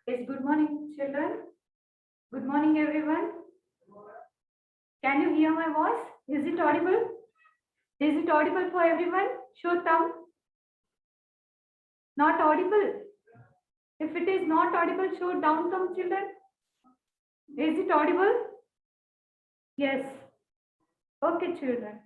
Yes, good morning, children. Good morning, everyone. Can you hear my voice? Is it audible? Is it audible for everyone? Show thumb. Not audible. If it is not audible, show down thumb, children. Is it audible? Yes. Okay, children.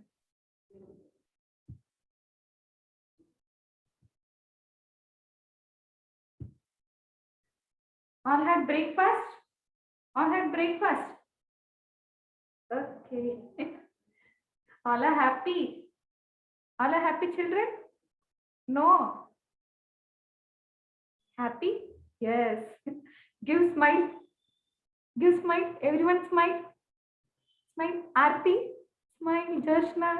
All had breakfast? All had breakfast? Okay. All are happy? All are happy, children? No. Happy? Yes. Give smile. Give smile. Everyone smile. Smile. Aarti. Smile. Jashna.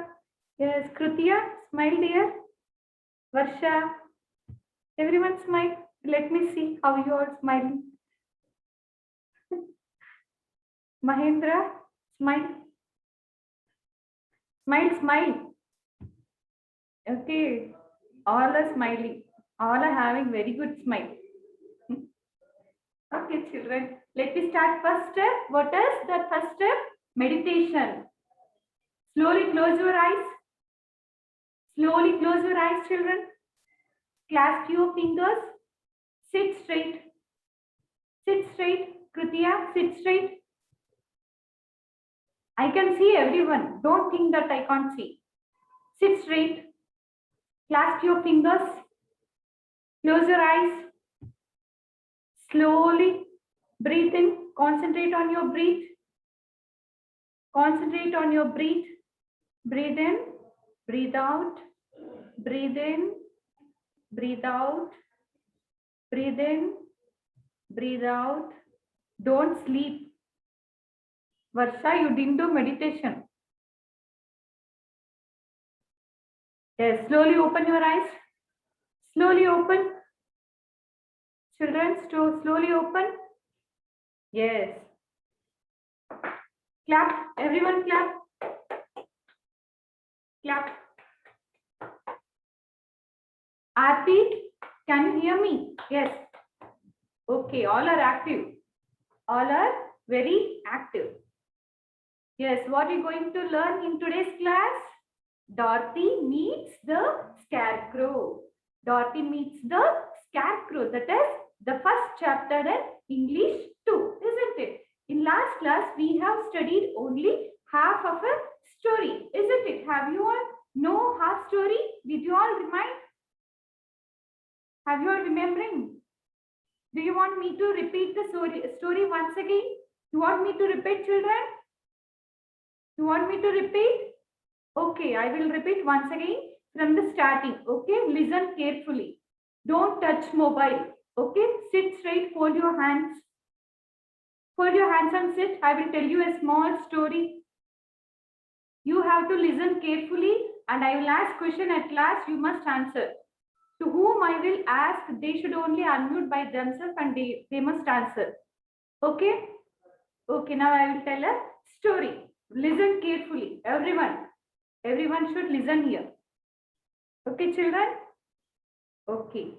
Yes. Krutiya. Smile, dear. Varsha. Everyone smile. Let me see how you are smiling. Mahendra. Smile. Smile, smile. Okay. All are smiling. All are having very good smile. Okay, children. Let me start first step. What is the first step? Meditation. Slowly close your eyes. Slowly close your eyes, children. Clasp your fingers. Sit straight. Sit straight. Krutiya, sit straight. I can see everyone. Don't think that I can't see. Sit straight. Clasp your fingers. Close your eyes. Slowly breathe in. Concentrate on your breath. Concentrate on your breath. Breathe in. Breathe out. Breathe in. Breathe out. Breathe in. Breathe out. Don't sleep. Varsha, you didn't do meditation. Yes, slowly open your eyes. Slowly open. Children, slowly open. Yes. Clap. Everyone clap. Clap. Aarti, can you hear me? Yes. Okay, all are active. All are very active. Yes, what are you going to learn in today's class? Dorothy meets the scarecrow. Dorothy meets the scarecrow. That is the first chapter in English 2, isn't it? In last class, we have studied only half of a story, isn't it? Have you all know half story? Did you all remind? Have you all remembering? Do you want me to repeat the story once again? You want me to repeat, children? You want me to repeat? Okay, I will repeat once again from the starting. Okay, listen carefully. Don't touch mobile. Okay, sit straight, fold your hands. Fold your hands and sit. I will tell you a small story. You have to listen carefully and I will ask question at last. You must answer. To whom I will ask, they should only unmute by themselves and they must answer. Okay? Okay, now I will tell a story. Listen carefully, everyone. Everyone should listen here. Okay, children? Okay.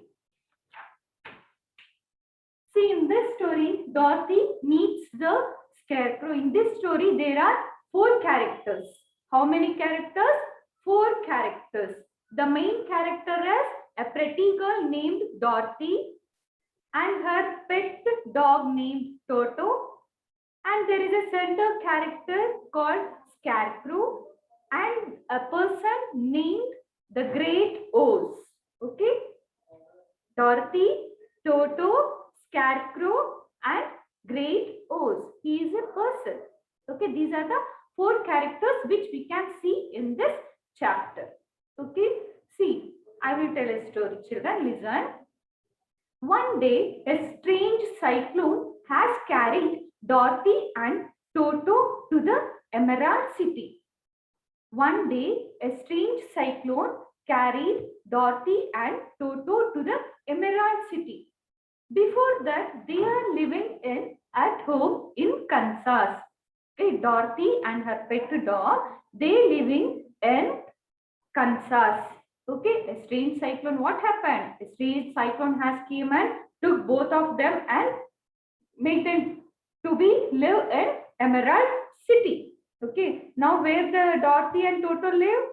See, in this story, Dorothy meets the scarecrow. In this story, there are 4 characters. How many characters? 4 characters. The main character is a pretty girl named Dorothy and her pet dog named Toto. And there is a center character called Scarecrow and a person named the Great Oz. Okay? Dorothy, Toto, Scarecrow, and Great Oz. He is a person. Okay, these are the 4 characters which we can see in this chapter. Okay, see, I will tell a story, children. Listen. One day, a strange cyclone has carried Dorothy and Toto to the Emerald City. One day, a strange cyclone carried Dorothy and Toto to the Emerald City. Before that, they are living at home in Kansas. Okay, Dorothy and her pet dog, they living in Kansas. Okay, a strange cyclone. What happened? A strange cyclone has came and took both of them and made them to be live in Emerald City. Okay, now where the Dorothy and Toto live,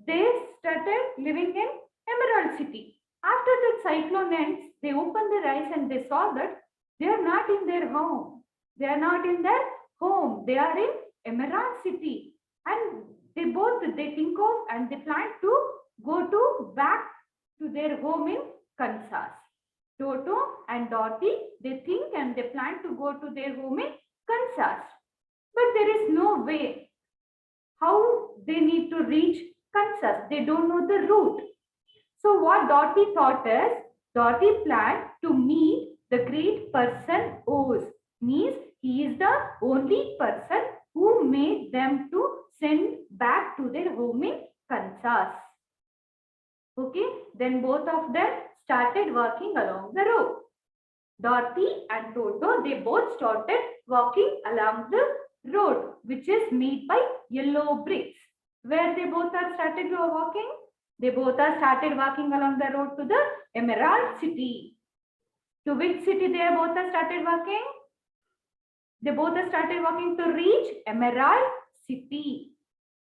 they started living in Emerald City. After that cyclone ends, they opened their eyes and they saw that they are not in their home. They are not in their home. They are in Emerald City. And they think of and they plan to go to back to their home in Kansas. Toto and Dorothy, they think and they plan to go to their home in Kansas. But there is no way how they need to reach Kansas. They don't know the route. So what Dorothy thought is, Dorothy planned to meet the great person Oz. Means he is the only person who made them to send back to their home in Kansas. Okay, then both of them started walking along the road. Dorothy and Toto, they both started walking along the road, which is made by yellow bricks. Where they both are started walking? They both are started walking along the road to the Emerald City. To which city they both are started walking? They both are started walking to reach Emerald City.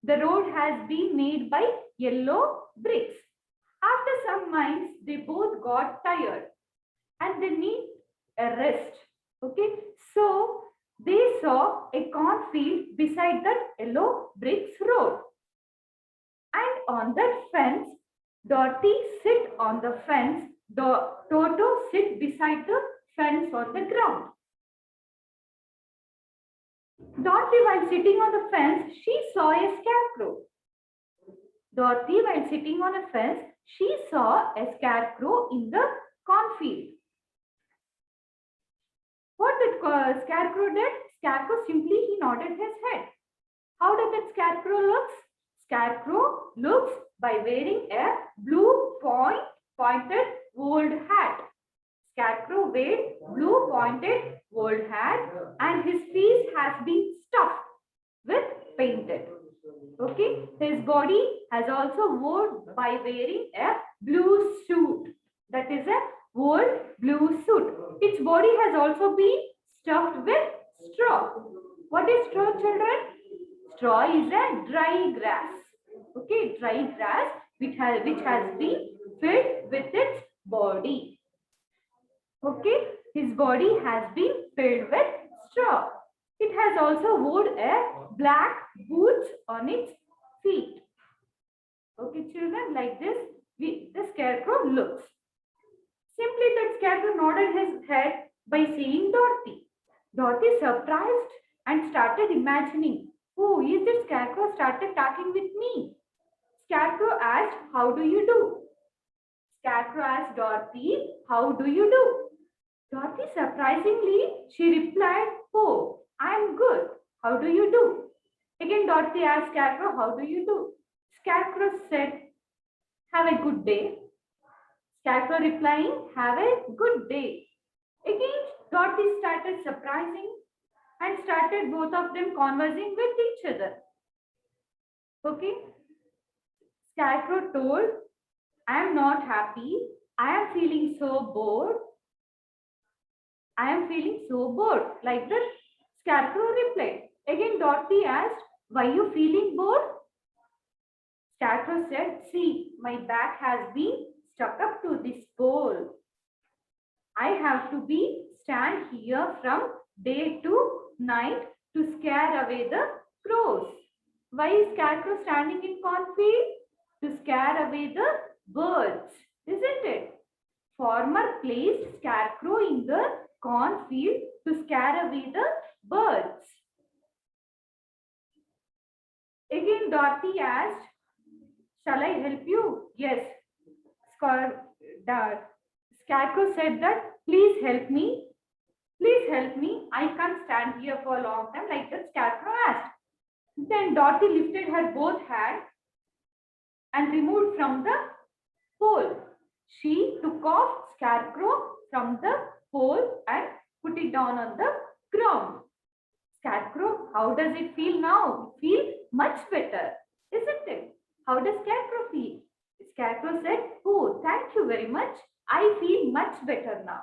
The road has been made by yellow bricks. After some miles, they both got tired and they need a rest. Okay, so they saw a cornfield beside that yellow bricks road. And on that fence, Dorothy sit on the fence. Toto sit beside the fence on the ground. Dorothy, while sitting on the fence, she saw a scarecrow. Dorothy, while sitting on a fence, she saw a scarecrow in the cornfield. What did scarecrow did? Scarecrow simply he nodded his head. How did that scarecrow looks? Scarecrow looks by wearing a blue pointed old hat. Scarecrow wears blue pointed old hat and his face has been stuffed with painted. Okay, his body has also worn by wearing a blue suit. That is a old blue suit. Its body has also been stuffed with straw. What is straw, children? Straw is a dry grass. Okay, dry grass which has been filled with its body. Okay, his body has been filled with straw. It has also worn a black boots on its feet. Okay, children, like this, the scarecrow looks. Simply that scarecrow nodded his head by saying Dorothy. Dorothy surprised and started imagining, who is this scarecrow started talking with me? Scarecrow asked, how do you do? Scarecrow asked Dorothy, how do you do? Dorothy surprisingly, she replied, oh, I am good. How do you do? Again, Dorothy asked Scarecrow, how do you do? Scarecrow said, have a good day. Scarecrow replying, have a good day. Again, Dorothy started surprising and started both of them conversing with each other. Okay. Scarecrow told, I am not happy. I am feeling so bored. I am feeling so bored. Like that, Scarecrow replied. Again, Dorothy asked, why are you feeling bored? Scarecrow said, see, my back has been stuck up to this pole. I have to be stand here from day to night to scare away the crows. Why is Scarecrow standing in cornfield? To scare away the birds, isn't it? Farmer placed Scarecrow in the cornfield to scare away the birds. Again, Dorothy asked, shall I help you? Yes. Scarecrow said that, please help me. Please help me. I can't stand here for a long time, like the Scarecrow asked. Then Dorothy lifted her both hands and removed from the pole. She took off Scarecrow from the pole and put it down on the ground. Scarecrow, how does it feel now? It feels much better, isn't it? How does Scarecrow feel? Scarecrow said, oh, thank you very much. I feel much better now.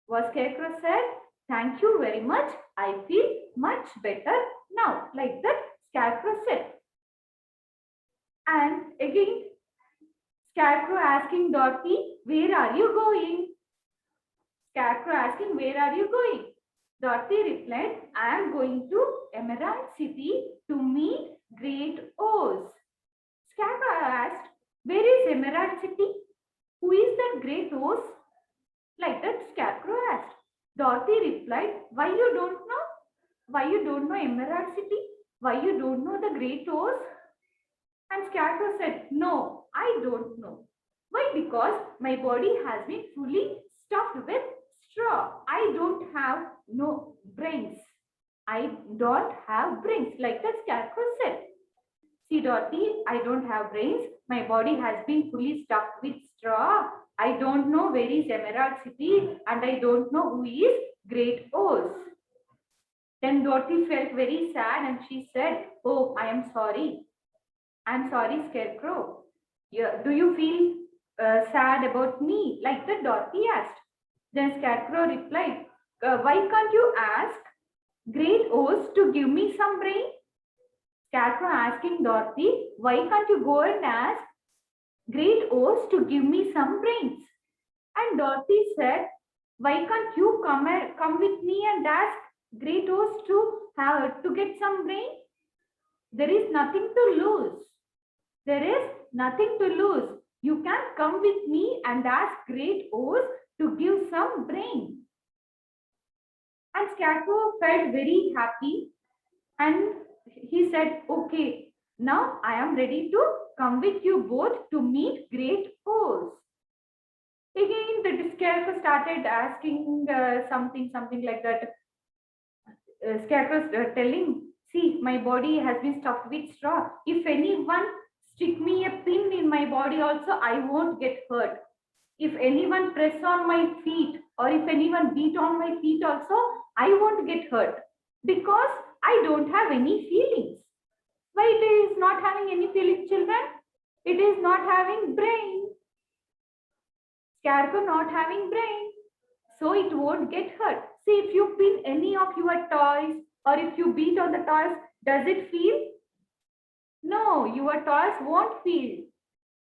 What Scarecrow said, thank you very much. I feel much better now. Like that, Scarecrow said. And again, Scarecrow asking Dorothy, where are you going? Scarecrow asking, where are you going? Dorothy replied, I am going to Emerald City to meet Great Oz. Scarecrow asked, where is Emerald City? Who is that Great Oz? Like that, Scarecrow asked. Dorothy replied, why you don't know? Why you don't know Emerald City? Why you don't know the Great Oz? And Scarecrow said, no, I don't know. Why? Because my body has been fully stuffed with straw. I don't have no brains. I don't have brains, like the Scarecrow said. See, Dorothy, I don't have brains. My body has been fully stuffed with straw. I don't know where is Emerald City and I don't know who is Great Oz. Then Dorothy felt very sad and she said, oh, I am sorry. I'm sorry, Scarecrow. Yeah, do you feel sad about me? Like that, Dorothy asked. Then Scarecrow replied, why can't you ask Great Oz to give me some brain? Scarecrow asking Dorothy, why can't you go and ask Great Oz to give me some brains? And Dorothy said, why can't you come with me and ask Great Oz to get some brain? There is nothing to lose. There is nothing to lose. You can come with me and ask Great Oz to give some brain. And Scarecrow felt very happy and he said, okay, now I am ready to come with you both to meet Great Oz. Again, the Scarecrow started asking something like that. Scarecrow telling, see, my body has been stuffed with straw. If anyone stick me a pin in my body also, I won't get hurt. If anyone press on my feet or if anyone beat on my feet also, I won't get hurt because I don't have any feelings. Why it is not having any feelings, children? It is not having brain. Scarecrow not having brain. So it won't get hurt. See, if you pin any of your toys or if you beat on the toys, does it feel? No, your toys won't feel.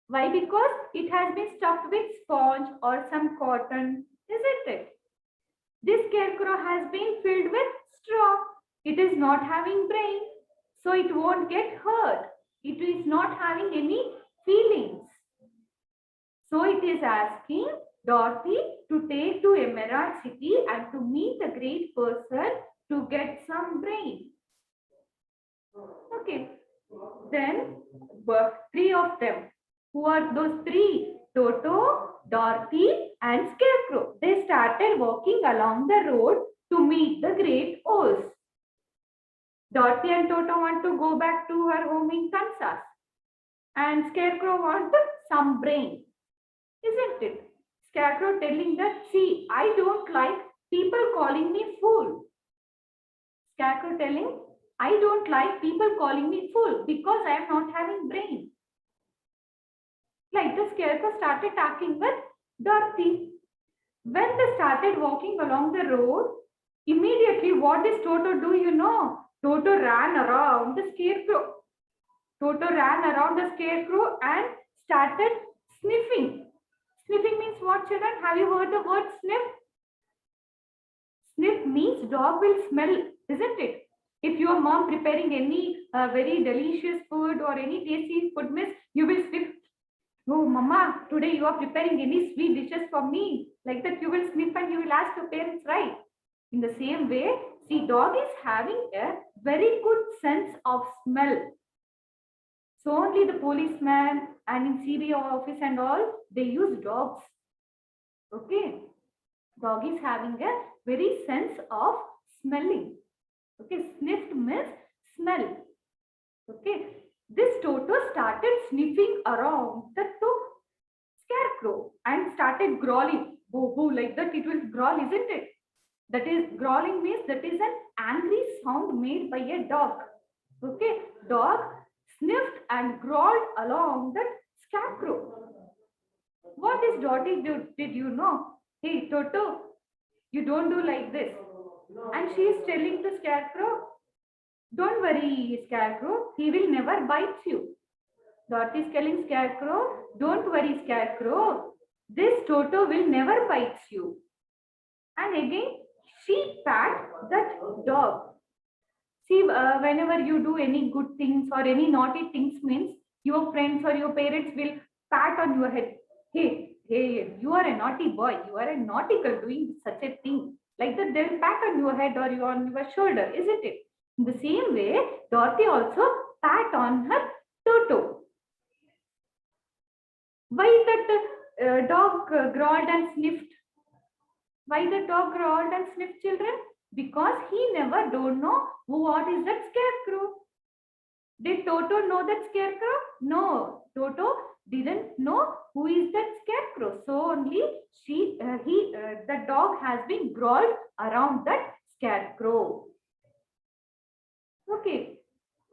Why? Because it has been stuffed with sponge or some cotton, isn't it? This Scarecrow has been filled with straw. It is not having brain, so it won't get hurt. It is not having any feelings. So it is asking Dorothy to take to Emerald City and to meet a great person to get some brain. Okay. Then three of them. Who are those three? Toto, Dorothy and Scarecrow. They started walking along the road to meet the Great Oz. Dorothy and Toto want to go back to her home in Kansas. And Scarecrow wants some brain. Isn't it? Scarecrow telling that, see, I don't like people calling me fool. Scarecrow telling, I don't like people calling me fool because I am not having brain. Like the Scarecrow started talking with Dorothy. When they started walking along the road, immediately what does Toto do? You know, Toto ran around the Scarecrow. Toto ran around the scarecrow and started sniffing. Sniffing means what, children? Have you heard the word sniff? Sniff means dog will smell, isn't it? If your mom preparing any very delicious food or any tasty food, miss, you will sniff. Oh, mama, today you are preparing any sweet dishes for me. Like that, you will sniff and you will ask your parents, right? In the same way, see, dog is having a very good sense of smell. So only the policeman and in CBI office and all, they use dogs. Okay. Dog is having a very sense of smelling. Okay. Sniffed means smell. Okay. This Toto started sniffing around the scarecrow and started growling. Boo boo, like that it will growl, isn't it? That is, growling means that is an angry sound made by a dog. Okay. Dog sniffed and growled along that scarecrow. What is Dotty did you know? Hey Toto, you don't do like this. And she is telling the scarecrow, don't worry, scarecrow, he will never bite you. Dotty is telling scarecrow, don't worry, scarecrow, this Toto will never bite you. And again, she pat that dog. See, whenever you do any good things or any naughty things, means your friends or your parents will pat on your head. Hey, hey, you are a naughty boy. You are a naughty girl doing such a thing. Like that, they'll pat on your head or you on your shoulder, isn't it? In the same way, Dorothy also pat on her Toto. Why that dog growled and sniffed? Why the dog growled and sniffed, children? Because he never don't know what is that scarecrow. Did Toto know that scarecrow? No, Toto didn't know who is that scarecrow. So only the dog has been growled around that scarecrow. Okay,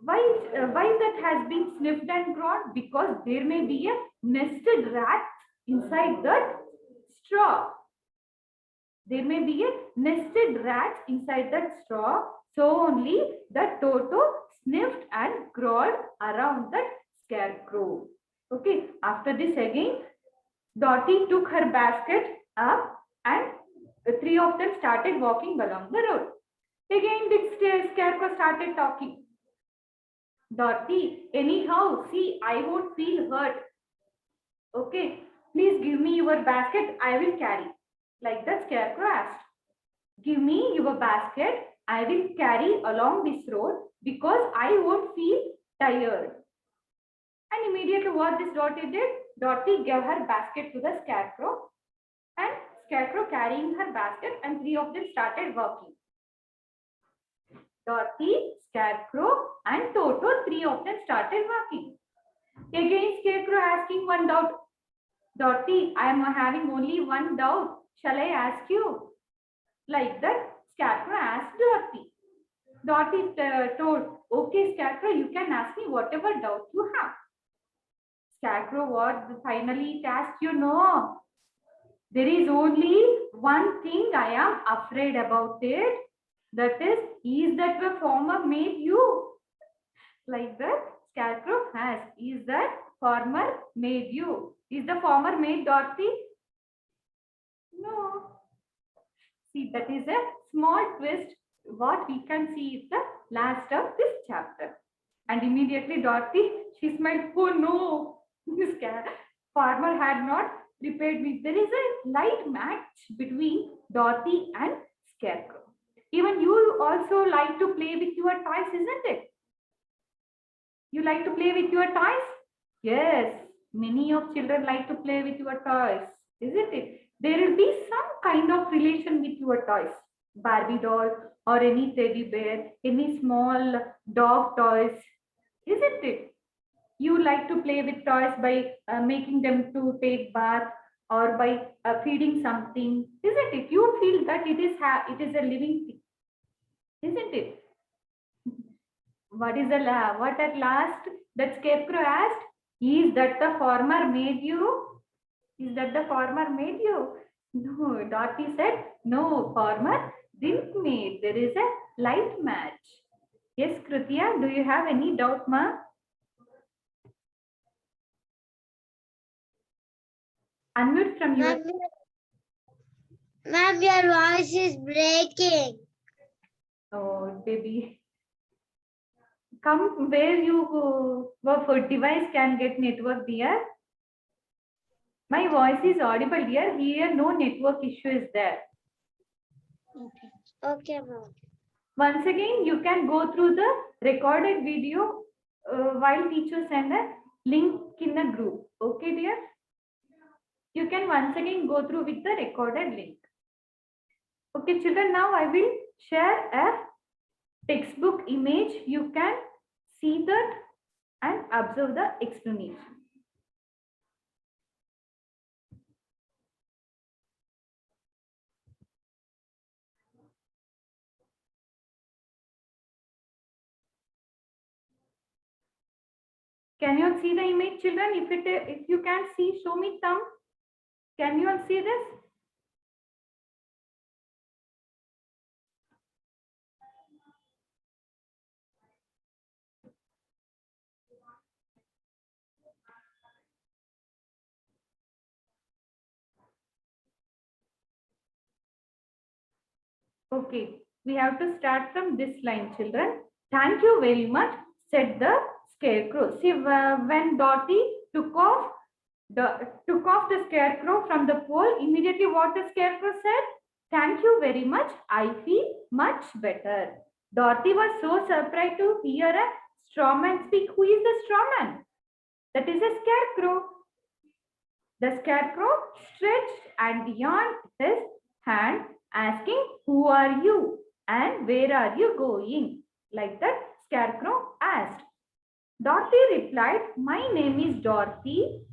why that has been sniffed and growled? Because there may be a nested rat inside that straw. There may be a nested rat inside that straw. So only the Toto sniffed and crawled around that scarecrow. Okay. After this again, Dotty took her basket up and the three of them started walking along the road. Again, the scarecrow started talking. Dotty, anyhow, see, I won't feel hurt. Okay. Please give me your basket. I will carry. Like the scarecrow asked. Give me your basket. I will carry along this road because I won't feel tired. And immediately what this Dotty did? Dotty gave her basket to the scarecrow and scarecrow carrying her basket and three of them started walking. Dotty, scarecrow and Toto, three of them started walking. Again scarecrow asking one doubt. Dotty, I am having only one doubt. Shall I ask you? Like that, scarecrow asked Dotty. Dotty told, okay, scarecrow, you can ask me whatever doubt you have. Scarecrow, what finally it asked, you know, there is only one thing I am afraid about it. That is that the farmer made you? Like that, scarecrow asked, is that farmer made you? Is the farmer made Dotty? No. See, that is a small twist. What we can see is the last of this chapter. And immediately Dorothy, she smiled, oh no, this farmer had not prepared me. There is a light match between Dorothy and Scarecrow. Even you also like to play with your toys, isn't it? You like to play with your toys? Yes, many of children like to play with your toys, isn't it? There will be some kind of relation with your toys. Barbie doll or any teddy bear, any small dog toys, isn't it? You like to play with toys by making them to take bath or by feeding something, isn't it? You feel that it is a living thing, isn't it? What at last that scarecrow asked? Is that the farmer made you? Is that the farmer made you? No, Dorothy said, no, farmer didn't made. There is a light match. Yes, Kritiya, do you have any doubt, ma? Unmute from your. Ma'am, your voice is breaking. Oh, baby. Come where you for device can get network, dear. My voice is audible, dear. Here no network issue is there. Okay. Okay, ma'am. Once again, you can go through the recorded video while teacher send a link in the group. Okay, dear? You can once again go through with the recorded link. Okay, children, now I will share a textbook image. You can see that and observe the explanation. Can you all see the image, children? If you can see, show me thumb. Can you all see this? Okay, we have to start from this line, children. Thank you very much, said the scarecrow. See, when Dorothy took off the scarecrow from the pole, immediately what the scarecrow said? Thank you very much. I feel much better. Dorothy was so surprised to hear a straw man speak. Who is the straw man? That is a scarecrow. The scarecrow stretched and yawned his hand, asking, "Who are you and where are you going?" Like that, scarecrow asked. Dorothy replied, "My name is Dorothy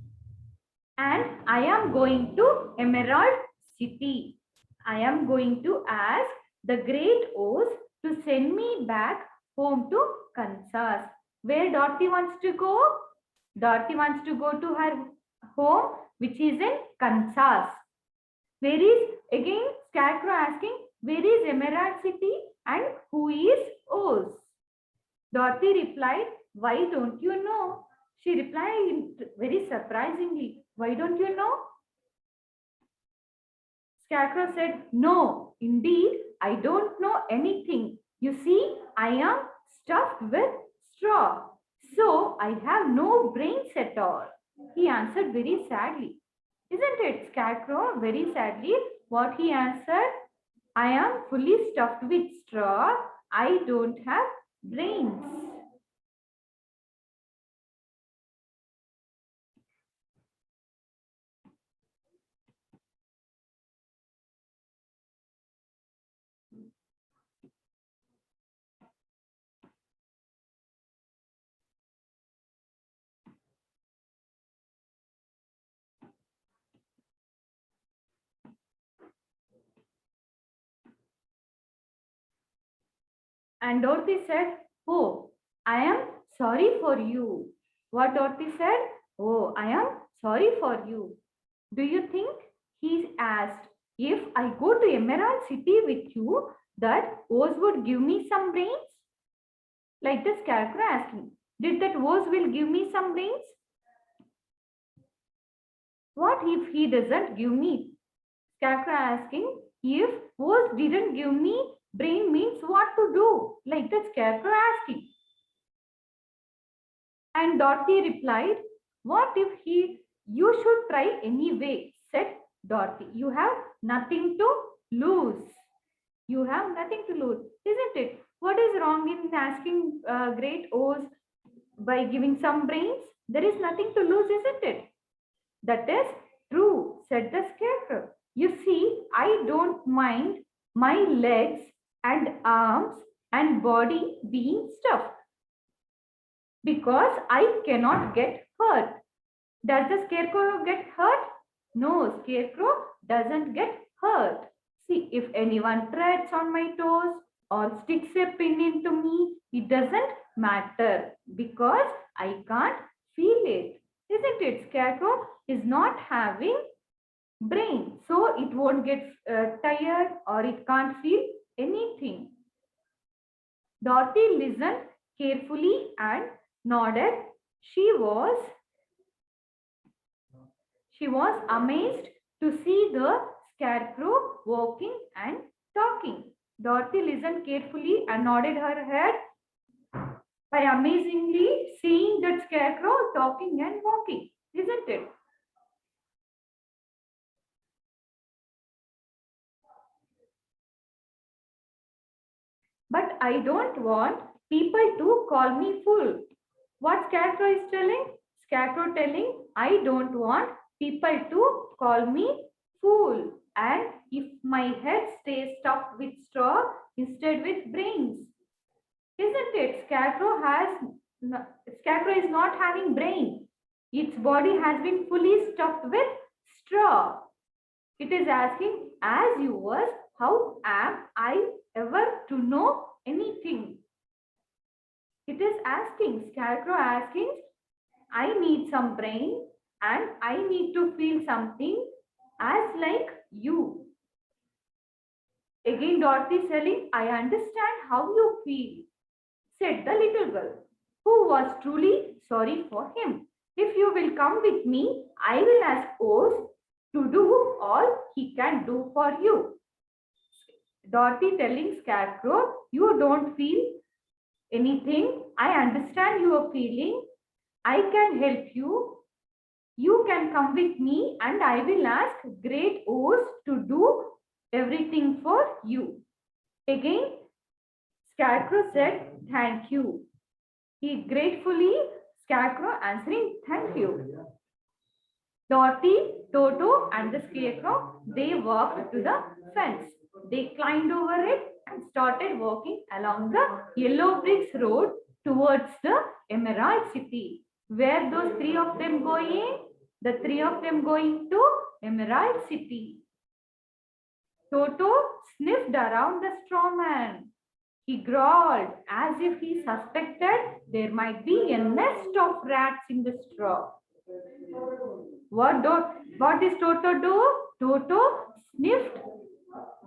and I am going to Emerald City. I am going to ask the Great Oz to send me back home to Kansas." Where Dorothy wants to go? Dorothy wants to go to her home, which is in Kansas. Where is, again, Scarecrow asking, where is Emerald City and who is Oz? Dorothy replied, "Why don't you know?" She replied very surprisingly, "Why don't you know?" Scarecrow said, "No, indeed, I don't know anything. You see, I am stuffed with straw, so I have no brains at all." He answered very sadly. Isn't it, Scarecrow? Very sadly, what he answered? "I am fully stuffed with straw. I don't have brains." And Dorothy said, "Oh, I am sorry for you." What Dorothy said? "Oh, I am sorry for you." Do you think he asked, "If I go to Emerald City with you, that Oz would give me some brains?" Like the Scarecrow asking, did that Oz will give me some brains? What if he doesn't give me? Scarecrow asking, if Oz didn't give me brain means what to do? Like the Scarecrow asking. And Dorothy replied, "What if you should try anyway," said Dorothy. "You have nothing to lose." You have nothing to lose, isn't it? What is wrong in asking Great Oz by giving some brains? There is nothing to lose, isn't it? "That is true," said the Scarecrow. "You see, I don't mind my legs and arms and body being stuffed because I cannot get hurt." Does the Scarecrow get hurt? No, Scarecrow doesn't get hurt. See, if anyone treads on my toes or sticks a pin into me, it doesn't matter because I can't feel it. Isn't it? Scarecrow is not having brain, so it won't get tired or it can't feel anything. Dorothy listened carefully and nodded. She was She was amazed to see the scarecrow walking and talking. Dorothy listened carefully and nodded her head by amazingly seeing that scarecrow talking and walking, isn't it? But I don't want people to call me fool. What Scarecrow is telling? Scarecrow telling, I don't want people to call me fool. And if my head stays stuffed with straw instead with brains. Isn't it? Scarecrow is not having brain. Its body has been fully stuffed with straw. It is asking, as you was, how am I ever to know anything? It is asking, Scarecrow asking, I need some brain and I need to feel something as like you. Again, Dorothy is telling, I understand how you feel, said the little girl, who was truly sorry for him. If you will come with me, I will ask Oz to do all he can do for you. Dorothy telling Scarecrow, you don't feel anything. I understand your feeling. I can help you. You can come with me and I will ask Great Oz to do everything for you. Again, Scarecrow said, thank you. He gratefully, Scarecrow answering, thank you. Dorothy, Toto and the Scarecrow, they walked to the fence. They climbed over it and started walking along the yellow bricks road towards the Emerald City. Where those three of them going? The three of them going to Emerald City. Toto sniffed around the straw man. He growled as if he suspected there might be a nest of rats in the straw. What does Toto do? Toto sniffed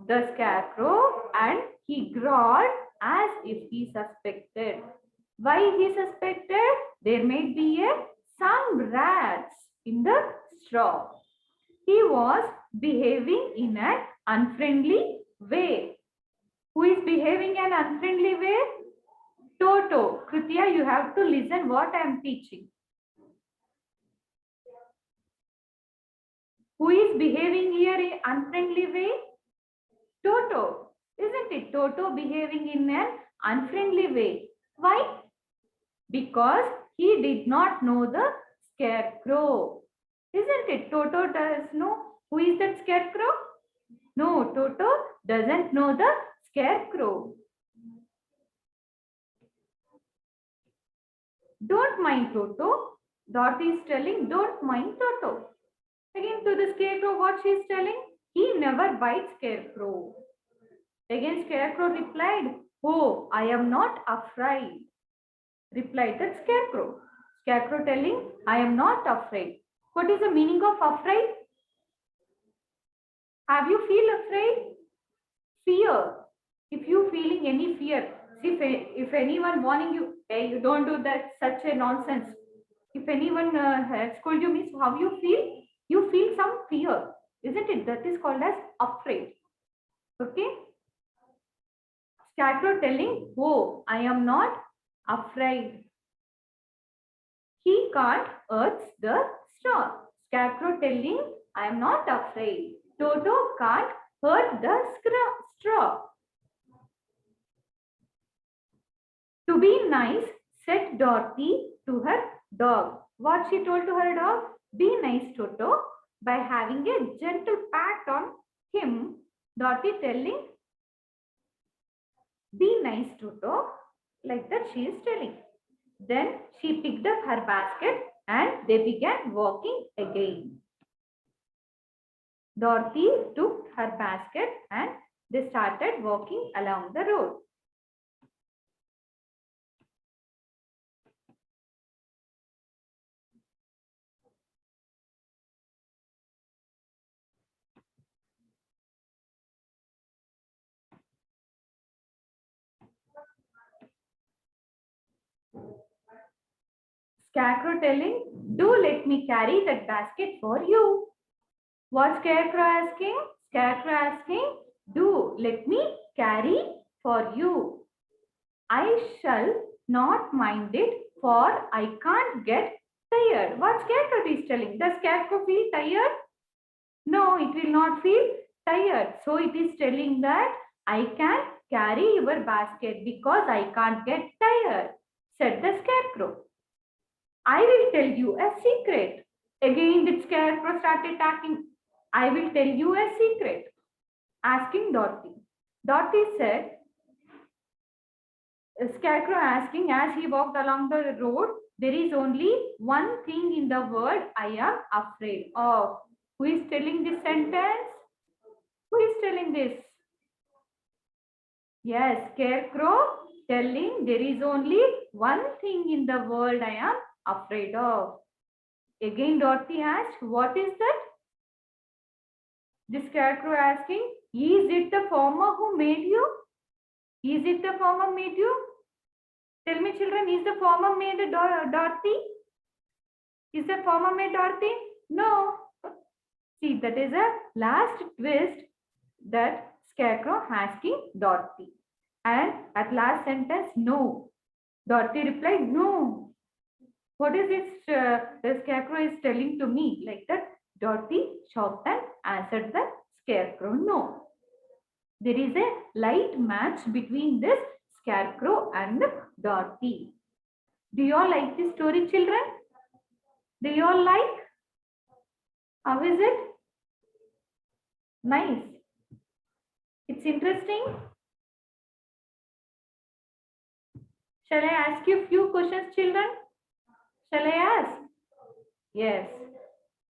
the scarecrow and he growled as if he suspected. Why he suspected? There may be some rats in the straw. He was behaving in an unfriendly way. Who is behaving in an unfriendly way? Toto. Kritiya, you have to listen what I am teaching. Who is behaving here in unfriendly way? Toto. Isn't it? Toto behaving in an unfriendly way. Why? Because he did not know the scarecrow. Isn't it? Toto does know who is that scarecrow? No, Toto doesn't know the scarecrow. Don't mind Toto. Dorothy is telling, don't mind Toto. Again to the scarecrow, what she is telling? He never bites scarecrow. Again scarecrow replied, oh, I am not afraid. Replied that scarecrow. Scarecrow telling, I am not afraid. What is the meaning of afraid? Have you feel afraid? Fear. If you feeling any fear, see if anyone warning you, hey, you don't do that, such a nonsense. If anyone has scolded you, means how you feel? You feel some fear, isn't it? That is called as afraid. Okay. Scarecrow telling, oh, I am not afraid. He can't hurt the straw. Scarecrow telling, I am not afraid. Toto can't hurt the straw. To be nice, said Dorothy to her dog. What she told to her dog? Be nice, Toto. By having a gentle pat on him, Dorothy telling, be nice, Toto. Like that she is telling. Then she picked up her basket and they began walking again. Dorothy took her basket and they started walking along the road. Scarecrow telling, Do let me carry that basket for you. What Scarecrow asking? Scarecrow asking, do let me carry for you. I shall not mind it, for I can't get tired. What Scarecrow is telling? Does Scarecrow feel tired? No, it will not feel tired. So it is telling that I can carry your basket because I can't get tired, said the Scarecrow. I will tell you a secret. Again, the Scarecrow started talking. I will tell you a secret, asking Dorothy. Dorothy said, Scarecrow asking as he walked along the road, there is only one thing in the world I am afraid of. Who is telling this sentence? Who is telling this? Yes, Scarecrow telling there is only one thing in the world I am afraid of. Again, Dorothy asked, what is that? The Scarecrow asking, is it the farmer who made you? Is it the farmer made you? Tell me, children, is the farmer made Dorothy? Is the farmer made Dorothy? No. See, that is a last twist that Scarecrow asking Dorothy. And at last sentence, no. Dorothy replied, no. What is it the Scarecrow is telling to me? Like that, Dorothy shocked and answered the Scarecrow, no. There is a light match between this Scarecrow and Dorothy. Do you all like this story, children? Do you all like? How is it? Nice. It's interesting. Shall I ask you a few questions, children? Shall I ask? Yes.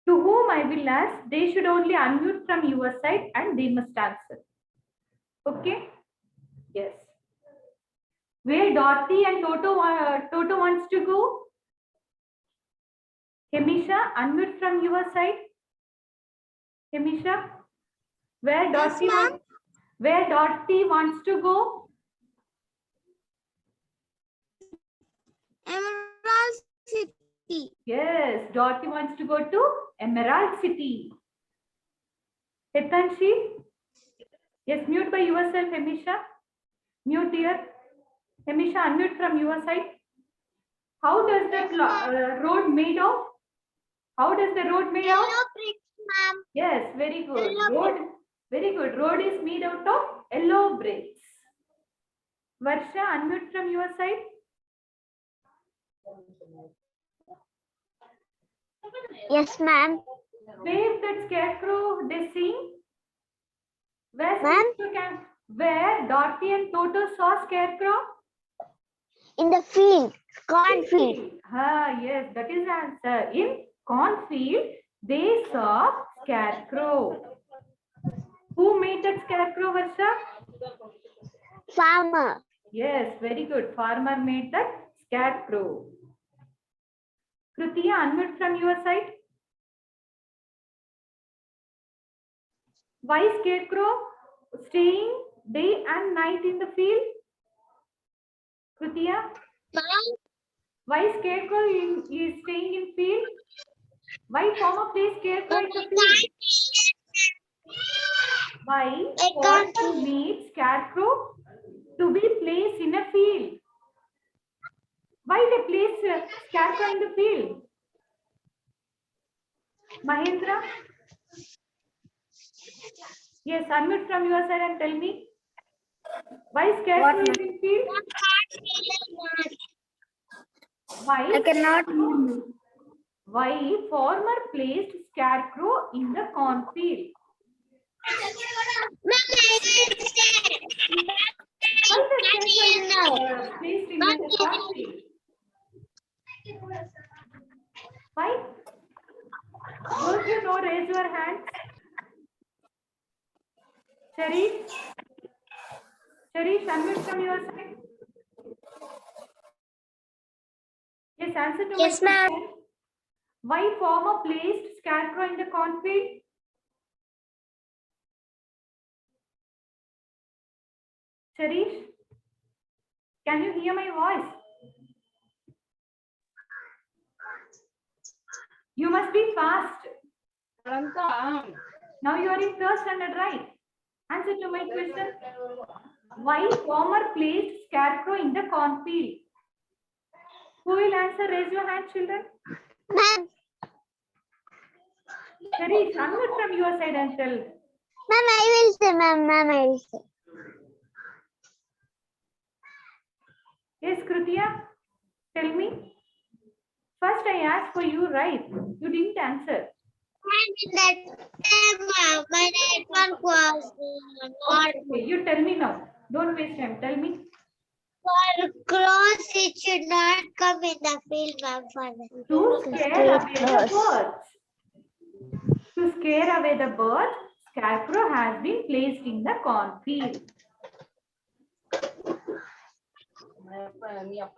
To whom I will ask, they should only unmute from your side and they must answer. Okay? Yes. Where Dorothy and Toto wants to go? Hemisha, unmute from your side. Hemisha, where Dorothy wants to go? Emerald City. Yes, Dorothy wants to go to Emerald City. Hitanshi? Yes, mute by yourself, Hemisha. Mute dear. Hemisha, unmute from your side. How does the road made of? How does the road made of? Yellow bricks, ma'am. Yes, very good. Yellow Road, very good. Road is made out of yellow bricks. Varsha, unmute from your side. Yes, ma'am. Where that Scarecrow they sing? Where Ma'am? Where Dorothy and Toto saw Scarecrow? In the field, cornfield. Yes, that is the answer. In cornfield, they saw Scarecrow. Who made that Scarecrow, Varsha? Farmer. Yes, very good. Farmer made that Scarecrow. Krutiya, unmute from your side. Why Scarecrow staying day and night in the field? Krutiya, why Scarecrow is staying in field? Why farmer plays Scarecrow in the field? Why farmer made Scarecrow to be placed in a field? Why they place Scarecrow in the field? Mahendra? Yes, unmute from your side and tell me. Why Scarecrow is in field? Why? I cannot. Why farmer placed Scarecrow in the cornfield? Why the Scarecrow is placed in the cornfield? Why? Those who know, raise your hands. Sharish, unmute from your side. Yes, answer to Yes, my ma'am. question. Why farmer placed Scarecrow in the cornfield? Sharish, can you hear my voice? You must be fast. Now you are in third standard, right? Answer to my question. Why farmer placed scarecrow in the cornfield? Who will answer? Raise your hand, children. Ma'am, There is unmute from your side and tell. ma'am, I will say, ma'am, I will say. Yes, Krutiya, tell me. First I asked for you, right? You didn't answer. In that time, my network was not Okay, you tell me now. Don't waste time. Tell me. for cross. It should not come in the field, ma'am. To scare away the birds. To scare away the birds, scarecrow has been placed in the cornfield.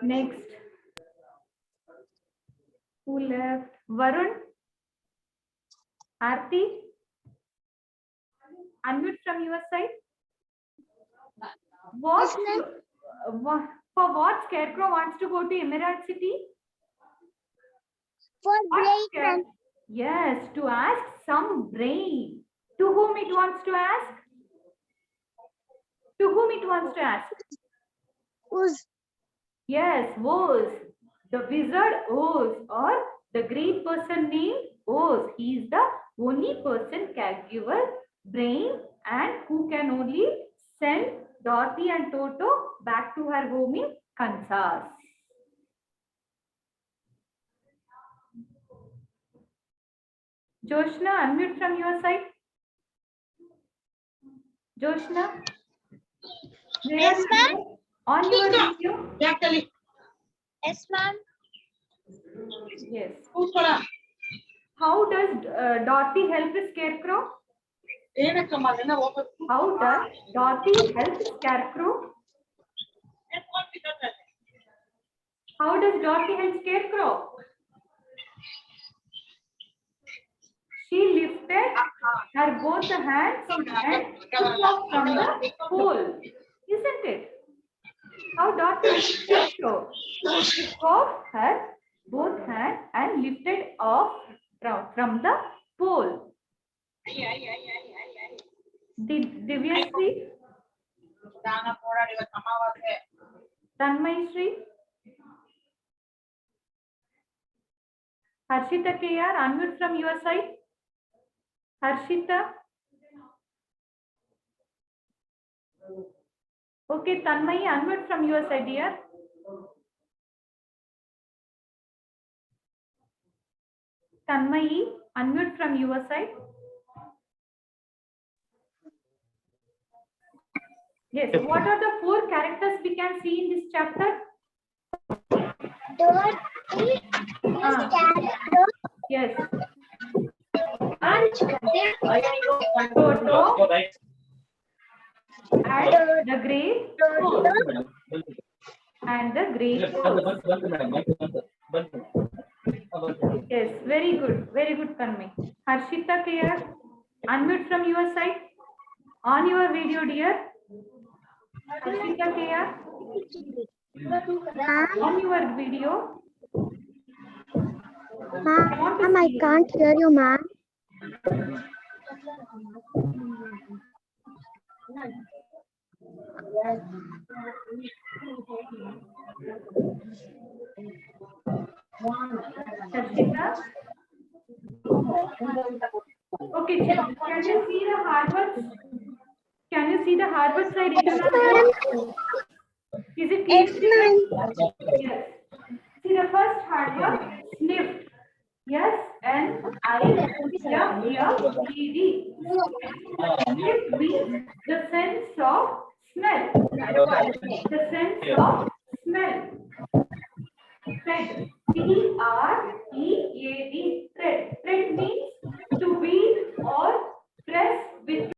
Next. Who left? Varun? Aarti? Unmute from your side. What? For what scarecrow wants to go to Emerald City? For What brain, scare- ma'am. Yes, to ask some brain. To whom it wants to ask? To whom it wants to ask? Who's Yes, Oz. The wizard Oz, or the great person named Oz. He is the only person can give us brain and who can only send Dorothy and Toto back to her home in Kansas. Joshna, unmute from your side. Joshna? Where Yes, are you? ma'am. On your video? Yes, ma'am. Yes. How does Dorothy help the scarecrow? How does Dorothy help Scarecrow? How does Dorothy help Scarecrow? She lifted her both hands and took off from the pole, isn't it? How Dorothy helps Scarecrow? She took off her both hands and lifted off from the pole. Divyasri? Tanmaysri? Harshita KR, unmute from your side. Harshita? Okay, Tanmay, unmute from your side, dear. Tanmay, unmute from your side. Yes, what are the 4 characters we can see in this chapter? Dorothy, Scarecrow, Yes. and Toto and the great and the great. Yes, very good, Tanmay. Harshita KR, unmute from your side. On your video, dear. Harshita KR, on your video. Ma'am, I can't hear you, ma'am. Harshita. Okay, can you see the Harvard? Can you see the Harvard side? Is it clear? Yes. See the first Harvard, sniffed. Yes, N-I-F-F-E-D. Sniff means the sense of smell. The sense of smell. Fed. T-R-E-A-D.